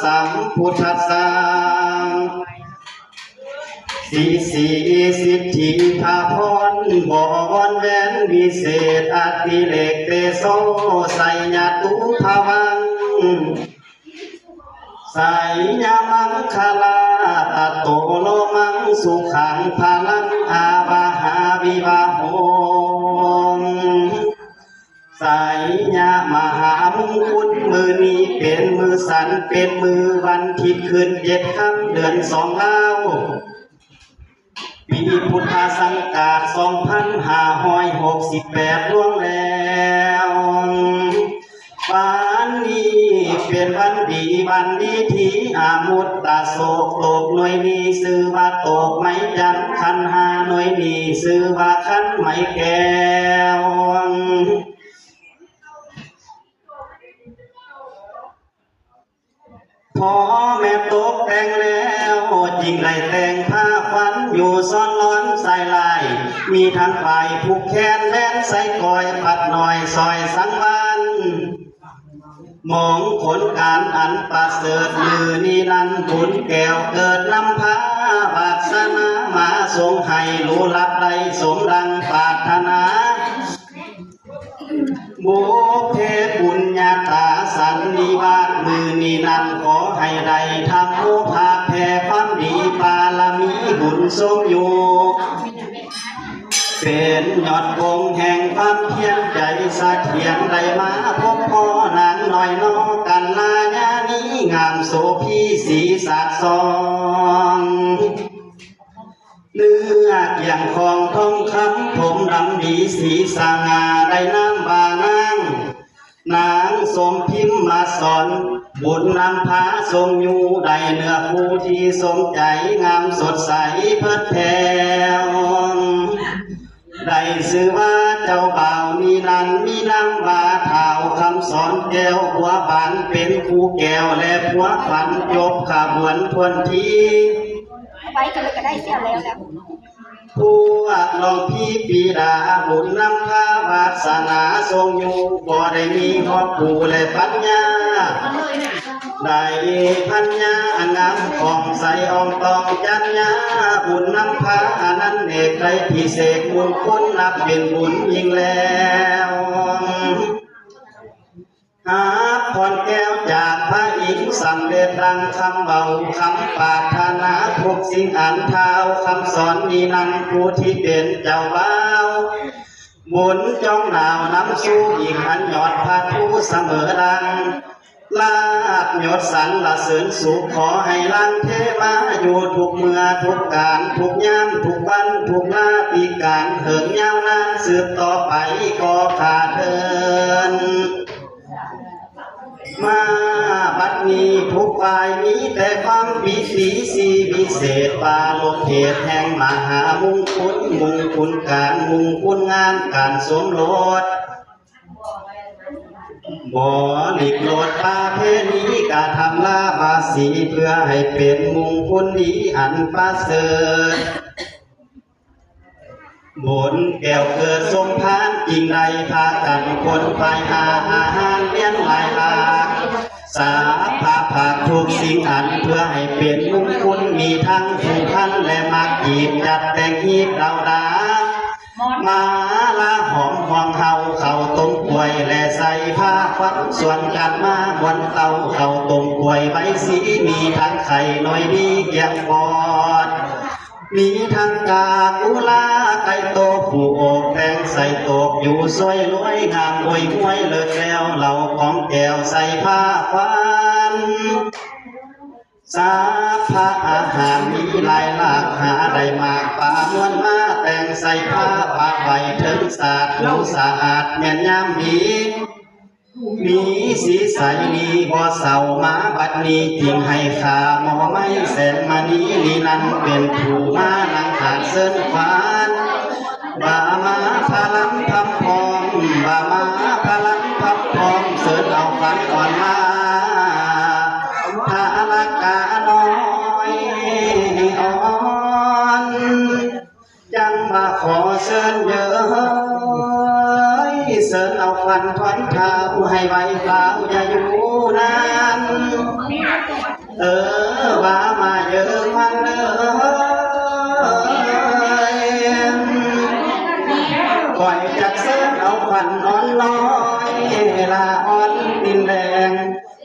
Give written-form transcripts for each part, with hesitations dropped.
สัมพุทธัสสะสีสิทธิภาพรบวรแวนวิเศษอติเลกเตโสไสยตุภวังไสยมังคลาตโตโลมังสุขังพลังอาวาหาวิวาโหไสยมหามงคลมือนี้เป็นมือสันเป็นมือวันที่ขึ้น7 ค่ำเดือน2แล้วปีพุทธศักราช2568ล่วงแล้ววันนี้เป็นวันดีที่อามุตตะโศกโลกหน่วยนี้ชื่อว่าโตกไม้จันขันหาหน่วยนี้ชื่อว่าขันไม้แก้วพอแม่ตกแต่งแล้วจริงไรแต่งผ้าควันอยู่ซ้อนล้อนใส่ลายมีทั้งฝ่ายผูกแขนแล่นใส่กอยปัดหน่อยซอยสังวานมองผลการอันประเสริฐมือนี้นั้นบุญแก้วเกิดนำพาบาสนามาทรงให้รู้รับใดสมดังปรารถนาบุพเพปุญญาตาสันนิวาสมือนี้นั้นขอให้ได้ทำโอภาแผ่ความดีปาลมีบุญสมอยู่เป็นยอดวงแห่งความเพียรใจสะเทียนได้มาพบพ่อนางน้อยนอกันลาญานี้งามโสพีสีสัดซองเนื้อเกี่ยงของทองคำผมดำดีสีสง่าได้น้ำบานนางสมพิมพ์มาสอนบุญนำพาทรงอยู่ได้เนื้อผู้ที่สมใจงามสดใสเพิดแผ่ได้ชื่อว่าเจ้าบ่าวมีนันมีนางว่าเท้าคำสอนแก้วหัวบานเป็นคู่แก้วและผัวฝันยกขบวนทวนทีไปกันเลยก็ได้เสียแล้วพวกน้องพี่ปีดาบุญนำพาวาสนาทรงอยู่บ่ได้มีครอบครัวและปัญญาได้พัญญางามของใสอ่องตองจัญญาบุญนำพาอนันต์เอกได้พิเศษมงคลนับเป็นบุญยิ่งแล้วหาพรแก้วจากพระอินทร์สำเร็จดังคำเบาคำปรารถนาทุกสิ่งอันเท้าคำสอนนี้นั้นผู้ที่เป็นเจ้าบ่าวบุญจ้องหนาวนำสู่อีกอันยอดพระผู้เสมอดังลาบยศสรรเสริญสุขขอให้ลังเทมาอยู่ทุกเมื่อทุกการทุกยามทุกวันทุกนาทีการเหินยาวนานสืบต่อไปก็ขาดเดินมาบัดนี้ทุกฝ่ายมีแต่ความปิติสีวิเศษปาโลกเขตแห่งมหามงคลการมงคลงานการสมรสบ่หลีกโลดประเพณีกาทำลาบาสีเพื่อให้เป็นมงคลดีอันประเสริฐบุญแก้วเกิดสมพานจริงใดพากันคนภายอาหารเลี้ยงหลายหลากสาภาภาคทุกสิ่งอันเพื่อให้เป็นมงคลมีทั้งผู้พันและมักจีบจัดแต่งฮีบเราดามาลาหอมหวงเขาต้มกล้วยและใส่ผ้าควักส่วนกันมาบนเตาเขาต้มกล้วยใบสีมีทั้งไข่น้อยดีเกี่ยงบอดมีทั้งกากุลาไก่โตผู้โอกแดงใส่ตกอยู่สวยรวยงามอวยหวยเลิศแล้วเหล่าของแก้วใส่ผ้าควันสาพระอาหารมีหลายหลากหาได้มากป่ามวลมาแต่งใส่ผ้าปะใบถึงสะอาดดูสะอาดแม่นยามมีสีใสดีบ่เศร้ามาบัดนี้จึงให้ข้าหมอไม้แสนมานี้นี่นั้นเป็นผู้มานังขาดเส้นขวานบามาพลังพับพร้อมบามาพลังพับพร้อมเสิร์เอาฟันก่อนมาถ้าละกาน้อยอ่อนจังมาขอเชิญเยอะเสิร์เอาฟันทวนเท้าให้ไว้เปล่าอย่าอยู่นาน ว่ามาเยอะมันก่อยจากเส้นเอาขวัญอ่อนน้อยลาอ่อนดินแดง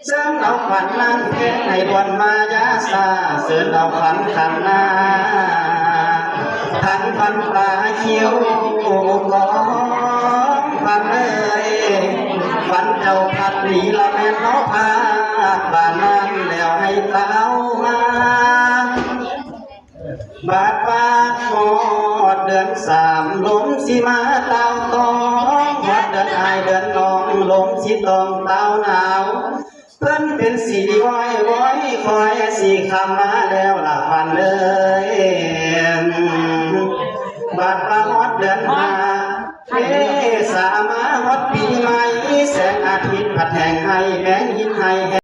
เส้นเอาขวัญนั่งเพชรให้ดวนมายาซาเส้นเอาขวัญขันหน้าขันพันปลาเขียวกองพันฝันเจ้าพัดหนีละแม่นเขาพาบ้านนั้นแล้วให้เต้ามาบาดว่าหอดเดือนสามลมสิมาเต้าตองหอดเดือนอายเดือนน้องลมสิตองเต้าหนาวเพิ่นเป็นสีว้อยว้อยคอยสีคำมาแล้วละพันเลยบาดว่าหอดเดือนห้าสามาฮอดปีใหม่แสงอาทิตย์ผัดแห่งให้แมงหินให้